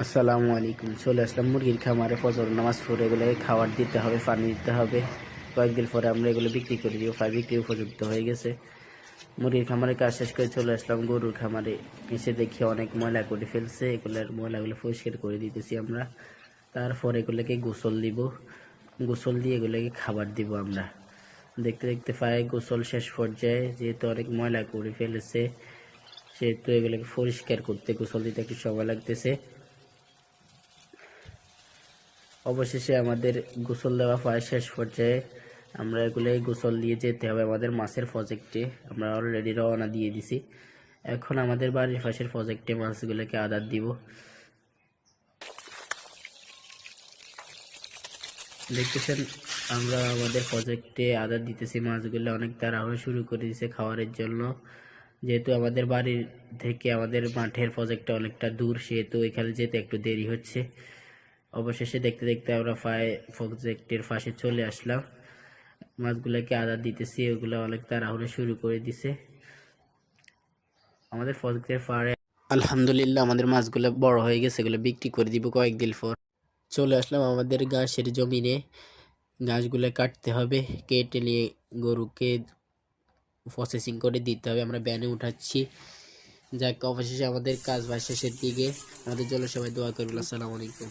আসসালামু আলাইকুম। চলে আসলাম মুরগির খামারে। ফজর নামাজ পড়ে এগুলোকে খাবার দিতে হবে, পানি দিতে হবে। কয়েকদিন পরে আমরা এগুলো বিক্রি করে দিব, বিক্রি উপযুক্ত হয়ে গেছে। মুরগির খামারে কাজ শেষ করে চলে আসলাম গরুর খামারে। এসে দেখি অনেক ময়লা করে ফেলছে, এগুলোর ময়লাগুলো পরিষ্কার করে দিতেছি আমরা। তারপর এগুলোকে গোসল দিব, গোসল দিয়ে এগুলোকে খাবার দিব আমরা। দেখতে দেখতে প্রায় গোসল শেষ পর্যায়ে, যেহেতু অনেক ময়লা করে ফেলেছে সেহেতু এগুলোকে পরিষ্কার করতে গোসল দিতে একটু সময় লাগতেছে। অবশেষে আমাদের গোসল দেওয়া প্রায় শেষ পর্যায়ে। আমরা এগুলোই গোসল দিয়ে যেতে হবে আমাদের মাছের প্রজেক্টে। আমরা অলরেডি রওনা দিয়ে দিছি। এখন আমাদের বাড়ির পাশের প্রজেক্টে মাছগুলোকে আদার দিব। দেখতেছেন আমরা আমাদের প্রজেক্টে আদার দিতেছি। মাছগুলো অনেক তাড়াহুড়ো শুরু করে দিয়েছে খাওয়ারের জন্য। যেহেতু আমাদের বাড়ির থেকে আমাদের মাঠের প্রজেক্টটা অনেকটা দূর, সেহেতু এখানে যেতে একটু দেরি হচ্ছে। অবশেষে দেখতে দেখতে আমরা প্রজেক্টের পাশে চলে আসলাম। মাছগুলোকে আদার দিতেছি, ওগুলো অনেক তাড়াহুড়ো শুরু করে দিছে আমাদের প্রজেক্টের পাড়ে। আলহামদুলিল্লাহ আমাদের মাছগুলো বড় হয়ে গেছে, এগুলো বিক্রি করে দিব কয়েকদিন পর। চলে আসলাম আমাদের ঘাসের জমিনে। ঘাসগুলো কাটতে হবে, কেটে নিয়ে গরুকে প্রসেসিং করে দিতে হবে। আমরা ব্যানে উঠাচ্ছি। যাক, অবশেষে আমাদের কাজ বাজ শেষের দিকে। আমাদের জন্য সবাই দোয়া করবেন। আসসালামু আলাইকুম।